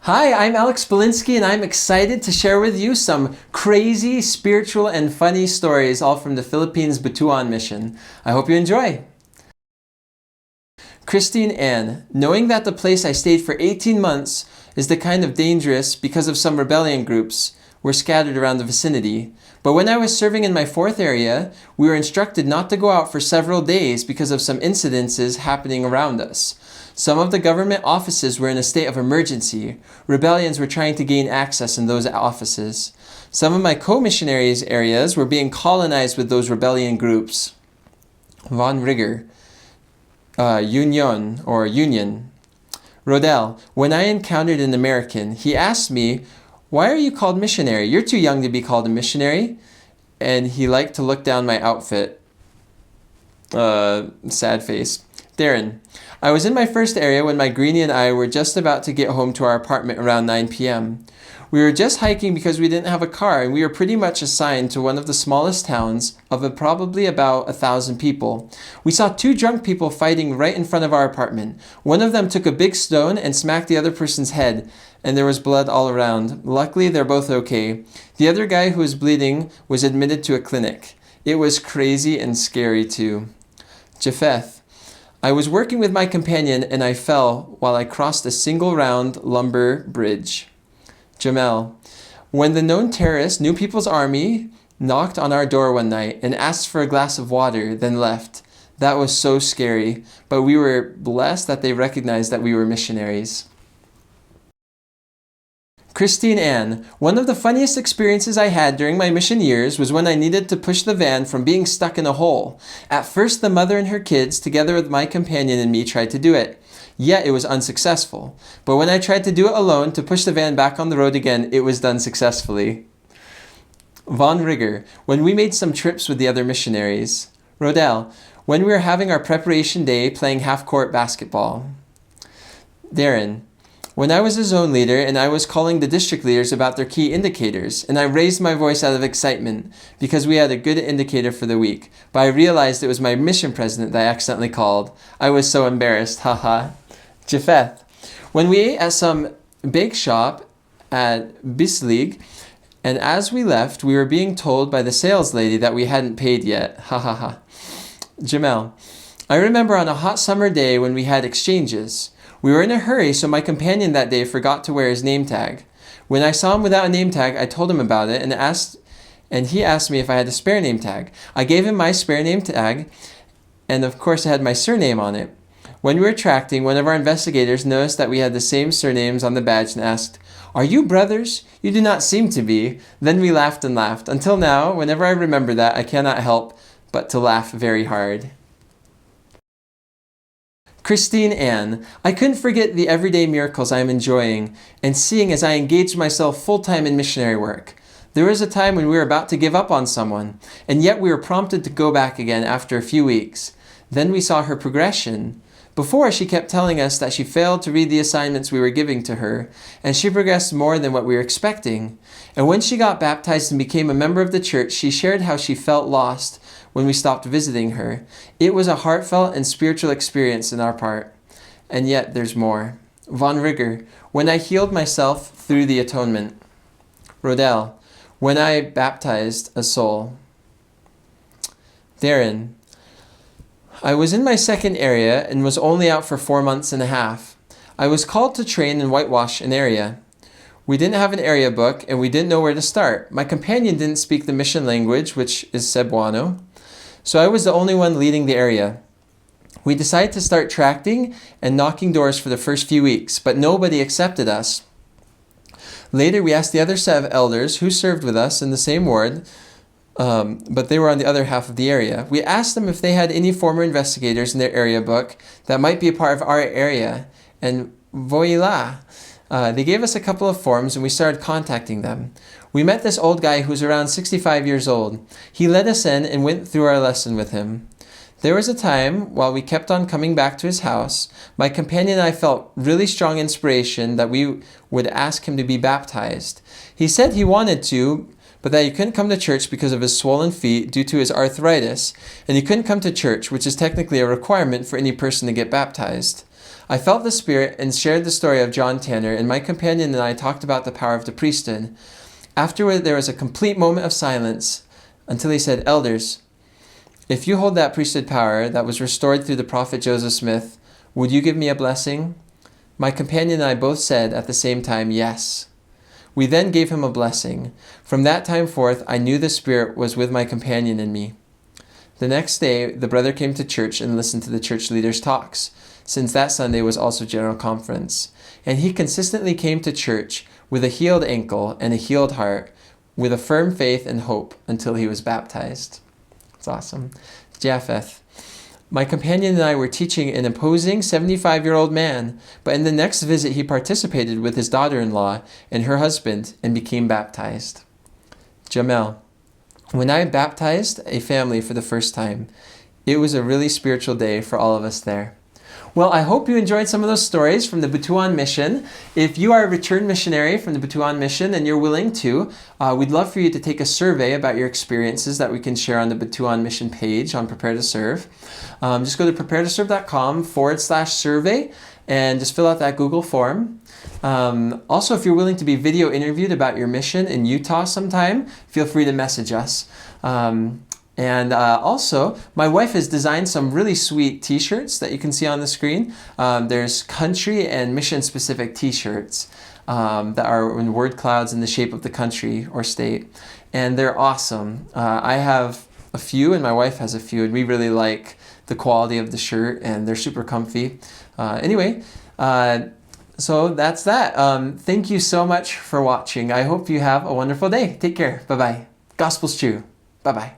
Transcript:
Hi, I'm Alex Belinsky, and I'm excited to share with you some crazy, spiritual, and funny stories, all from the Philippines Butuan mission. I hope you enjoy. Christine Ann, knowing that the place I stayed for 18 months is the kind of dangerous because of some rebellion groups were scattered around the vicinity. But when I was serving in my fourth area, we were instructed not to go out for several days because of some incidences happening around us. Some of the government offices were in a state of emergency. Rebellions were trying to gain access in those offices. Some of my co-missionaries' areas were being colonized with those rebellion groups. Von Rigger, Union. Rodell, when I encountered an American, he asked me, "Why are you called missionary? You're too young to be called a missionary." And he liked to look down my outfit. Sad face. Darren, I was in my first area when my greenie and I were just about to get home to our apartment around 9 p.m. We were just hiking because we didn't have a car, and we were pretty much assigned to one of the smallest towns of probably about 1,000 people. We saw two drunk people fighting right in front of our apartment. One of them took a big stone and smacked the other person's head, and there was blood all around. Luckily, they're both okay. The other guy who was bleeding was admitted to a clinic. It was crazy and scary too. Japheth, I was working with my companion and I fell while I crossed a single-round lumber bridge. Jamel, when the known terrorist, New People's Army, knocked on our door one night and asked for a glass of water, then left. That was so scary, but we were blessed that they recognized that we were missionaries. Christine Ann, one of the funniest experiences I had during my mission years was when I needed to push the van from being stuck in a hole. At first, the mother and her kids, together with my companion and me, tried to do it. Yet it was unsuccessful. But when I tried to do it alone to push the van back on the road again, it was done successfully. Von Rigger, when we made some trips with the other missionaries. Rodell, when we were having our preparation day playing half-court basketball. Darren, when I was a zone leader and I was calling the district leaders about their key indicators, and I raised my voice out of excitement because we had a good indicator for the week, but I realized it was my mission president that I accidentally called. I was so embarrassed, haha. Japheth, when we ate at some bake shop at Bislig, and as we left, we were being told by the sales lady that we hadn't paid yet, ha ha ha. Jamel, I remember on a hot summer day when we had exchanges. We were in a hurry, so my companion that day forgot to wear his name tag. When I saw him without a name tag, I told him about it and he asked me if I had a spare name tag. I gave him my spare name tag, and of course it had my surname on it. When we were tracting, one of our investigators noticed that we had the same surnames on the badge and asked, "Are you brothers? You do not seem to be." Then we laughed and laughed. Until now, whenever I remember that, I cannot help but to laugh very hard. Christine Ann, I couldn't forget the everyday miracles I am enjoying and seeing as I engaged myself full-time in missionary work. There was a time when we were about to give up on someone, and yet we were prompted to go back again after a few weeks. Then we saw her progression. Before, she kept telling us that she failed to read the assignments we were giving to her, and she progressed more than what we were expecting. And when she got baptized and became a member of the church, she shared how she felt lost when we stopped visiting her. It was a heartfelt and spiritual experience in our part. And yet there's more. Von Rigger, when I healed myself through the atonement. Rodell, when I baptized a soul. Darren, I was in my second area and was only out for 4 months and a half. I was called to train and whitewash an area. We didn't have an area book and we didn't know where to start. My companion didn't speak the mission language, which is Cebuano. So I was the only one leading the area. We decided to start tracting and knocking doors for the first few weeks, but nobody accepted us. Later, we asked the other set of elders who served with us in the same ward, but they were on the other half of the area. We asked them if they had any former investigators in their area book that might be a part of our area, and voila! They gave us a couple of forms and we started contacting them. We met this old guy who was around 65 years old. He led us in and went through our lesson with him. There was a time, while we kept on coming back to his house, my companion and I felt really strong inspiration that we would ask him to be baptized. He said he wanted to, but that he couldn't come to church because of his swollen feet due to his arthritis, and he couldn't come to church, which is technically a requirement for any person to get baptized. I felt the Spirit and shared the story of John Tanner, and my companion and I talked about the power of the priesthood. Afterward, there was a complete moment of silence until he said, "Elders, if you hold that priesthood power that was restored through the prophet Joseph Smith, would you give me a blessing?" My companion and I both said at the same time, "Yes." We then gave him a blessing. From that time forth, I knew the Spirit was with my companion and me. The next day, the brother came to church and listened to the church leaders' talks, since that Sunday was also General Conference. And he consistently came to church with a healed ankle and a healed heart, with a firm faith and hope until he was baptized. It's awesome. Japheth. My companion and I were teaching an imposing 75-year-old man, but in the next visit he participated with his daughter-in-law and her husband and became baptized. Jamel. When I baptized a family for the first time, it was a really spiritual day for all of us there. Well, I hope you enjoyed some of those stories from the Butuan mission. If you are a returned missionary from the Butuan mission and you're willing to, we'd love for you to take a survey about your experiences that we can share on the Butuan mission page on Prepare to Serve. Just go to preparetoserve.com/survey and just fill out that Google form. Also, if you're willing to be video interviewed about your mission in Utah sometime, feel free to message us. Also, my wife has designed some really sweet t-shirts that you can see on the screen. There's country and mission-specific t-shirts that are in word clouds in the shape of the country or state. And they're awesome. I have a few and my wife has a few, and we really like the quality of the shirt and they're super comfy. So that's that. Thank you so much for watching. I hope you have a wonderful day. Take care. Bye-bye. Gospel's true. Bye-bye.